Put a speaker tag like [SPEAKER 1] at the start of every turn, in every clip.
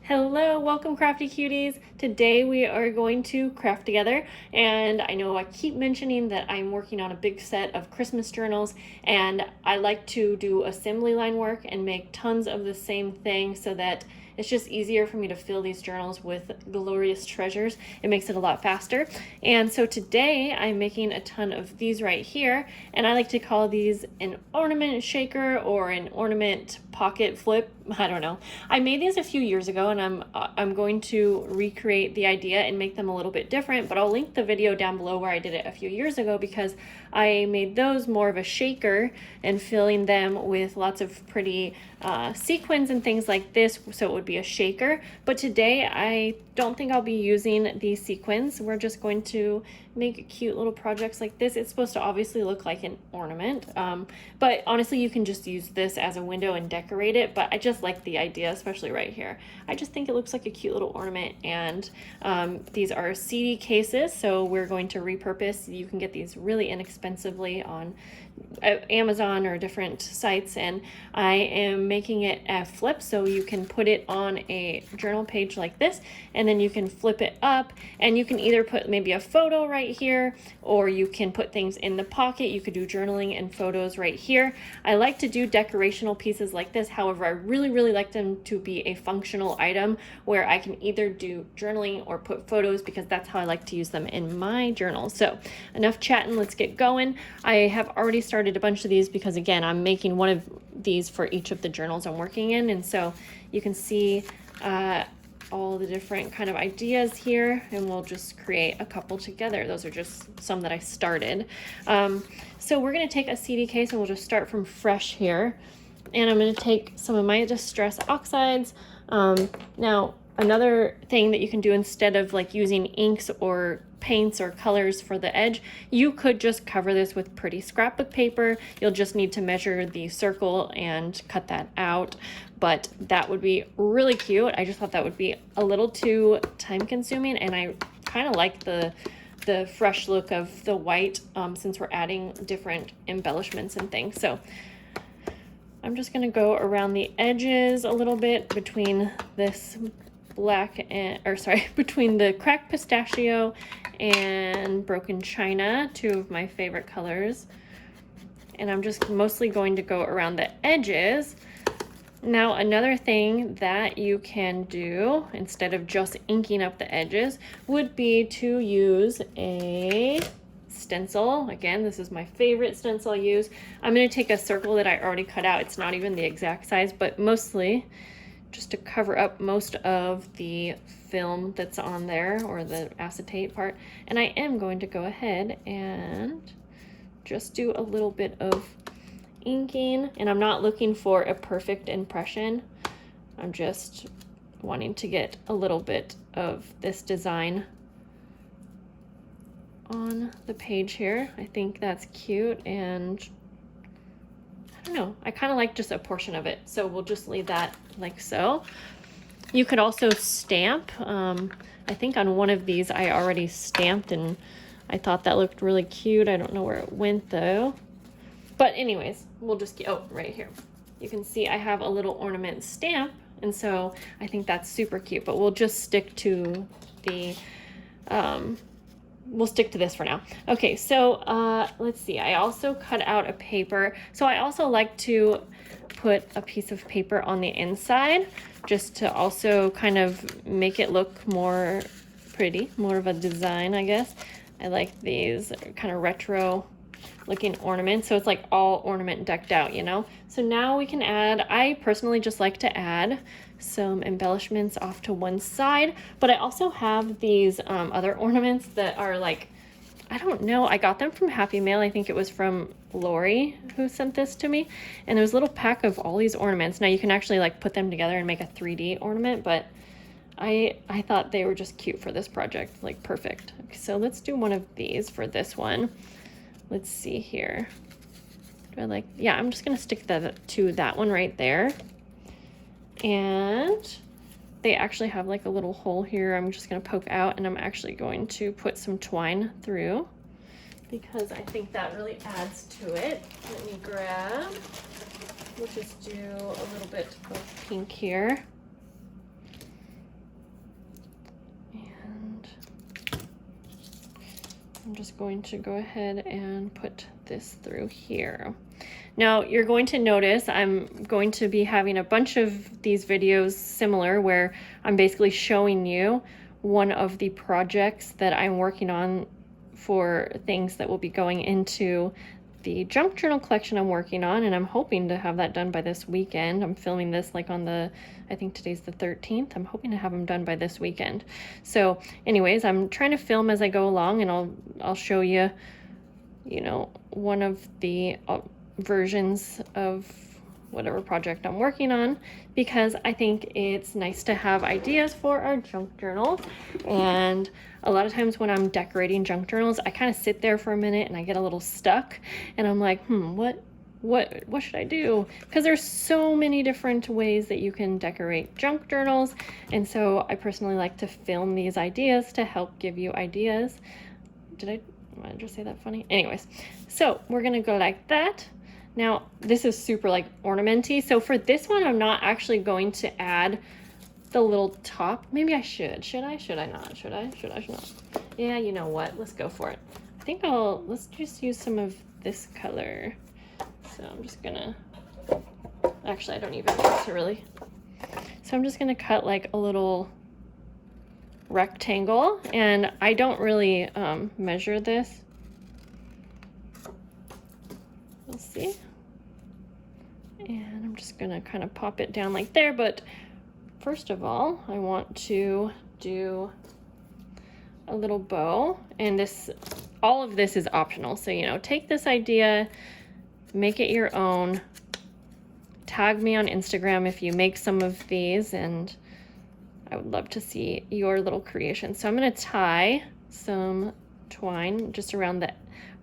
[SPEAKER 1] Hello, welcome crafty cuties. Today we are going to craft together, and I know I keep mentioning that I'm working on a big set of Christmas journals, and I like to do assembly line work and make tons of the same thing so that it's just easier for me to fill these journals with glorious treasures. It makes it a lot faster. And so today I'm making a ton of these right here, and I like to call these an ornament shaker or an ornament pocket flip. I don't know. I made these a few years ago, and I'm going to recreate the idea and make them a little bit different, but I'll link the video down below where I did it a few years ago because I made those more of a shaker and filling them with lots of pretty sequins and things like this, so it would be a shaker. But today I don't think I'll be using these sequins. We're just going to make cute little projects like this. It's supposed to obviously look like an ornament, but honestly you can just use this as a window and decorate it, but I just like the idea, especially right here. I just think it looks like a cute little ornament. And these are CD cases, so we're going to repurpose. You can get these really inexpensively on Amazon or different sites, and I am making it a flip, so you can put it on a journal page like this, and then you can flip it up, and you can either put maybe a photo right here, or you can put things in the pocket. You could do journaling and photos right here. I like to do decorational pieces like this. However, I really like them to be a functional item where I can either do journaling or put photos, because that's how I like to use them in my journal. So enough chatting, let's get going. I have already started a bunch of these because, again, I'm making one of these for each of the journals I'm working in, and so you can see all the different kind of ideas here, and we'll just create a couple together. Those are just some that I started. So we're going to take a CD case, and we'll just start from fresh here, and I'm going to take some of my distress oxides. Now another thing that you can do, instead of like using inks or paints or colors for the edge, you could just cover this with pretty scrapbook paper. You'll just need to measure the circle and cut that out, but that would be really cute. I just thought that would be a little too time consuming, and I kind of like the fresh look of the white since we're adding different embellishments and things. So I'm just going to go around the edges a little bit between this black and, or sorry, between the cracked pistachio and broken china, two of my favorite colors. And I'm just mostly going to go around the edges. Now, another thing that you can do instead of just inking up the edges would be to use a stencil. Again, this is my favorite stencil I use. I'm going to take a circle that I already cut out. It's not even the exact size, but mostly just to cover up most of the film that's on there, or the acetate part. And I am going to go ahead and just do a little bit of inking, and I'm not looking for a perfect impression. I'm just wanting to get a little bit of this design on the page here. I think that's cute, and I don't know, I kind of like just a portion of it, so we'll just leave that like so. You could also stamp. I think on one of these I already stamped, and I thought that looked really cute. I don't know where it went though, but anyways, we'll just get, oh, right here. You can see I have a little ornament stamp, and so I think that's super cute, but we'll just stick to the we'll stick to this for now. Okay, so let's see. I also cut out a paper. So I also like to put a piece of paper on the inside just to also kind of make it look more pretty, more of a design, I guess. I like these kind of retro looking ornaments, so it's like all ornament decked out, you know? So now we can add, I personally just like to add some embellishments off to one side, but I also have these other ornaments that are like, I don't know, I got them from Happy Mail. I think it was from Lori who sent this to me, and there was a little pack of all these ornaments. Now you can actually like put them together and make a 3D ornament, but I thought they were just cute for this project, like perfect. Okay, so let's do one of these for this one. Let's see here. Do I like, yeah, I'm just gonna stick that to that one right there. And they actually have like a little hole here. I'm just gonna poke out, and I'm actually going to put some twine through because I think that really adds to it. Let me grab, we'll just do a little bit of pink here. I'm just going to go ahead and put this through here. Now you're going to notice I'm going to be having a bunch of these videos similar where I'm basically showing you one of the projects that I'm working on for things that will be going into the junk journal collection I'm working on, and I'm hoping to have that done by this weekend. I'm filming this like on the, I think today's the 13th. I'm hoping to have them done by this weekend. So anyways, I'm trying to film as I go along, and I'll show you, you know, one of the versions of whatever project I'm working on, because I think it's nice to have ideas for our junk journals. And a lot of times when I'm decorating junk journals, I kind of sit there for a minute and I get a little stuck, and I'm like, what should I do? Because there's so many different ways that you can decorate junk journals, and so I personally like to film these ideas to help give you ideas. Did I just say that funny? Anyways, so we're gonna go like that. Now, this is super like ornamenty. So for this one, I'm not actually going to add the little top. Maybe I should. Should I? Should I not? Should I? Should I? Should not? Yeah, you know what? Let's go for it. I think let's just use some of this color. So I'm just gonna, actually, I don't even want to really. So I'm just gonna cut like a little rectangle, and I don't really measure this. We'll see. And I'm just gonna kind of pop it down like there, but first of all, I want to do a little bow, and all of this is optional. So, you know, take this idea, make it your own, tag me on Instagram if you make some of these, and I would love to see your little creation. So I'm gonna tie some twine just around the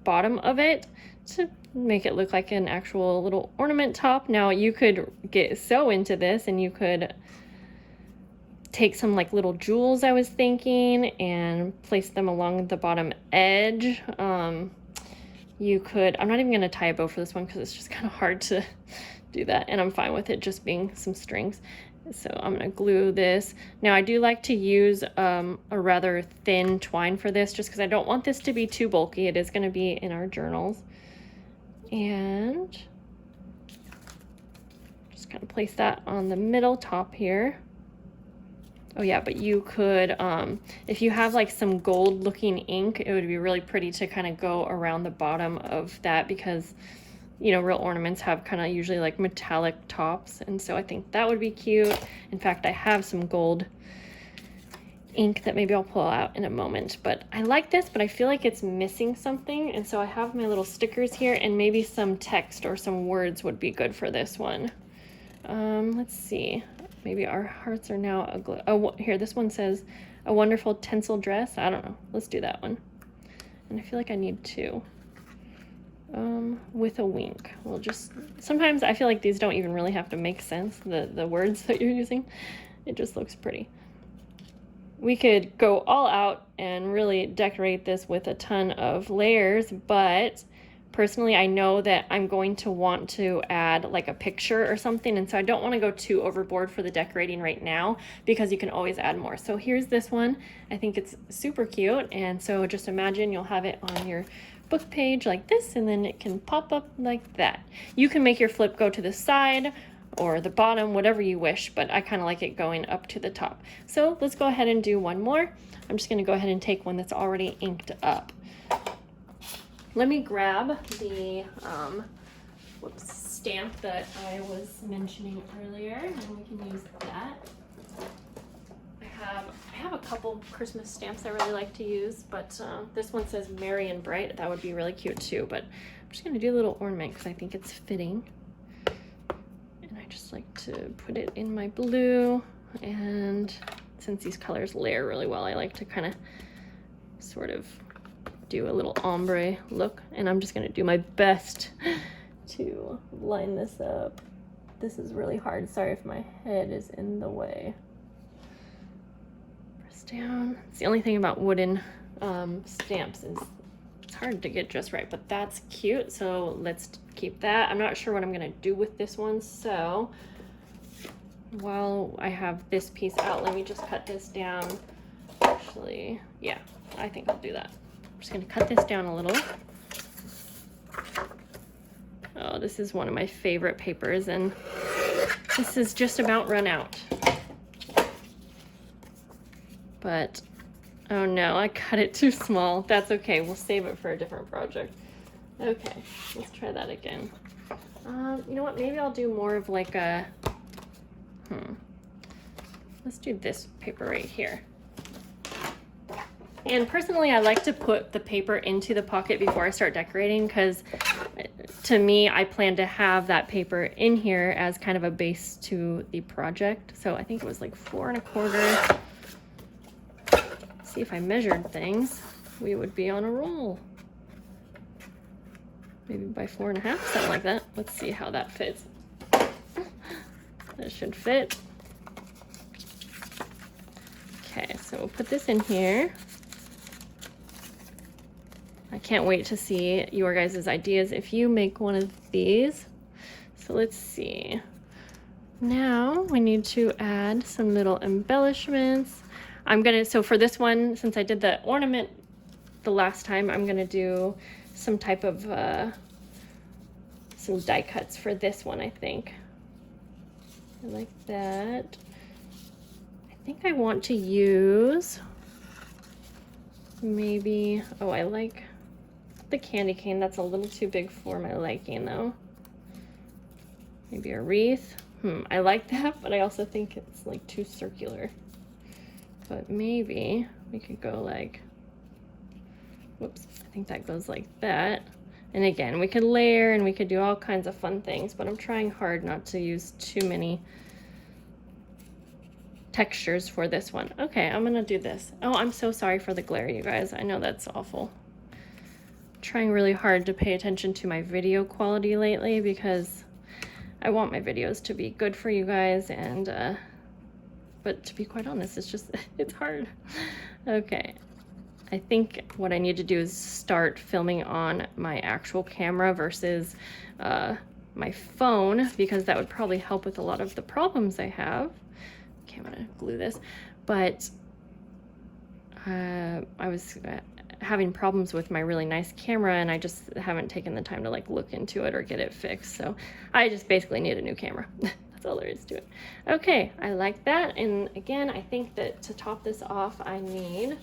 [SPEAKER 1] bottom of it to make it look like an actual little ornament top. Now you could get so into this and you could take some like little jewels, I was thinking, and place them along the bottom edge. You could, I'm not even gonna tie a bow for this one because it's just kind of hard to do that, and I'm fine with it just being some strings. So I'm gonna glue this. Now I do like to use a rather thin twine for this, just because I don't want this to be too bulky. It is gonna be in our journals. And just kind of place that on the middle top here. Oh yeah, but you could, if you have like some gold looking ink, it would be really pretty to kind of go around the bottom of that, because, you know, real ornaments have kind of usually like metallic tops, and so I think that would be cute. In fact, I have some gold ink that maybe I'll pull out in a moment, but I like this, but I feel like it's missing something, and so I have my little stickers here, and maybe some text or some words would be good for this one. Let's see, maybe our hearts are now aglow. Oh, here, this one says a wonderful tinsel dress. I don't know, let's do that one. And I feel like I need two. With a wink. We'll just, sometimes I feel like these don't even really have to make sense, the words that you're using. It just looks pretty. We could go all out and really decorate this with a ton of layers, but personally I know that I'm going to want to add like a picture or something, and so I don't want to go too overboard for the decorating right now, because you can always add more. So here's this one. I think it's super cute, and so just imagine you'll have it on your book page like this, and then it can pop up like that. You can make your flip go to the side or the bottom, whatever you wish, but I kind of like it going up to the top. So let's go ahead and do one more. I'm just going to go ahead and take one that's already inked up. Let me grab the stamp that I was mentioning earlier, and we can use that. I have a couple Christmas stamps I really like to use, but this one says Merry and Bright. That would be really cute too, but I'm just going to do a little ornament because I think it's fitting. I just like to put it in my blue, and since these colors layer really well, I like to kind of sort of do a little ombre look, and I'm just going to do my best to line this up. This is really hard. Sorry if my head is in the way. Press down. It's the only thing about wooden stamps is it's hard to get just right, but that's cute, so let's keep that. I'm not sure what I'm gonna do with this one, so while I have this piece out, let me just cut this down. Actually, yeah, I think I'll do that. I'm just gonna cut this down a little. Oh, this is one of my favorite papers, and this is just about run out. But, oh no, I cut it too small. That's okay, we'll save it for a different project. Okay, let's try that again. You know what, maybe I'll do more of like a, let's do this paper right here. And personally, I like to put the paper into the pocket before I start decorating, because to me, I plan to have that paper in here as kind of a base to the project. So I think it was like 4 1/4. See, if I measured things, we would be on a roll. Maybe by 4 1/2, something like that. Let's see how that fits. That should fit. Okay, so we'll put this in here. I can't wait to see your guys' ideas if you make one of these. So let's see. Now we need to add some little embellishments. So for this one, since I did the ornament the last time, I'm gonna do some type of, some die cuts for this one, I think. I like that. I think I want to use maybe, oh, I like the candy cane. That's a little too big for my liking though. Maybe a wreath. I like that, but I also think it's like too circular. But maybe we could go like, whoops, I think that goes like that. And again, we could layer and we could do all kinds of fun things, but I'm trying hard not to use too many textures for this one. Okay, I'm gonna do this. Oh, I'm so sorry for the glare, you guys. I know that's awful. I'm trying really hard to pay attention to my video quality lately because I want my videos to be good for you guys, and but to be quite honest, it's just, it's hard. Okay, I think what I need to do is start filming on my actual camera versus my phone, because that would probably help with a lot of the problems I have. Okay, I'm gonna glue this, but I was having problems with my really nice camera, and I just haven't taken the time to like look into it or get it fixed. So I just basically need a new camera. That's all there is to it. Okay, I like that. And again, I think that to top this off, I need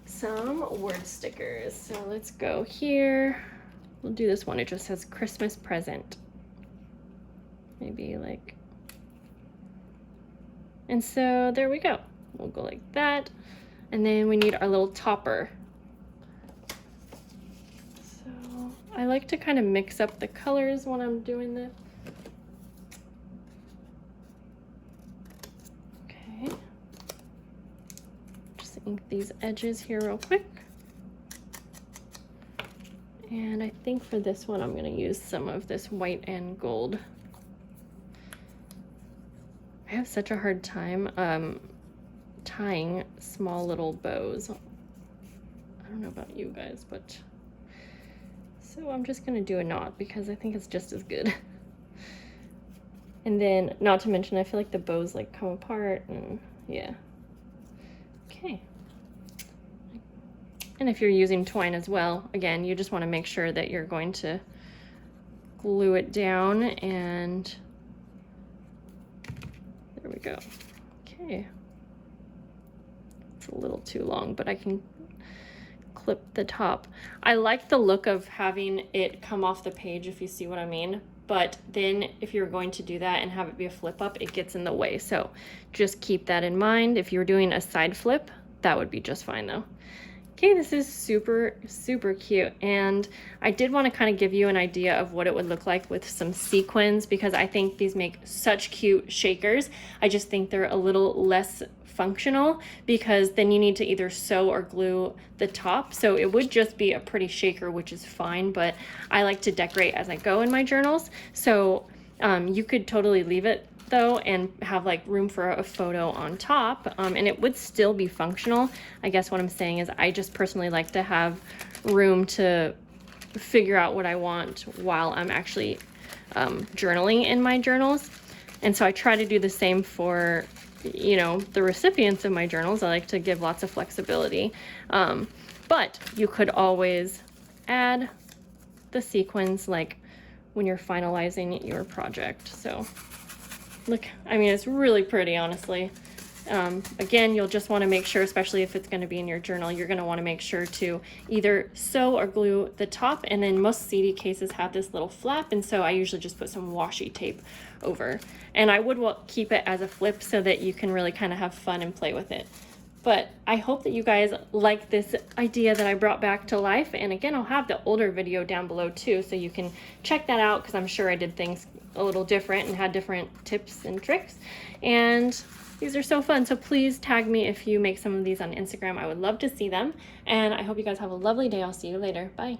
[SPEAKER 1] some word stickers. So let's go here. We'll do this one. It just says Christmas present. Maybe like, and so there we go. We'll go like that. And then we need our little topper. So I like to kind of mix up the colors when I'm doing this. Okay. Just ink these edges here real quick. And I think for this one, I'm gonna use some of this white and gold. I have such a hard time tying small little bows. I don't know about you guys, but so I'm just gonna do a knot because I think it's just as good. And then, not to mention, I feel like the bows like come apart, and yeah. Okay. And if you're using twine as well, again, you just want to make sure that you're going to glue it down, and there we go. Okay. It's a little too long, but I can clip the top. I like the look of having it come off the page, if you see what I mean. But then if you're going to do that and have it be a flip up, it gets in the way. So just keep that in mind. If you're doing a side flip, that would be just fine though. Okay, this is super, super cute. And I did want to kind of give you an idea of what it would look like with some sequins, because I think these make such cute shakers. I just think they're a little less functional, because then you need to either sew or glue the top. So it would just be a pretty shaker, which is fine, but I like to decorate as I go in my journals. So you could totally leave it though and have like room for a photo on top, and it would still be functional. I guess what I'm saying is I just personally like to have room to figure out what I want while I'm actually journaling in my journals. And so I try to do the same for, you know, the recipients of my journals. I like to give lots of flexibility. But you could always add the sequins like when you're finalizing your project. So look, I mean, it's really pretty, honestly. Again, you'll just want to make sure, especially if it's going to be in your journal, you're going to want to make sure to either sew or glue the top. And then most CD cases have this little flap, and so I usually just put some washi tape over. And I would keep it as a flip so that you can really kind of have fun and play with it. But I hope that you guys like this idea that I brought back to life. And again, I'll have the older video down below too, so you can check that out, because I'm sure I did things a little different and had different tips and tricks. And these are so fun. So please tag me if you make some of these on Instagram. I would love to see them. And I hope you guys have a lovely day. I'll see you later. Bye.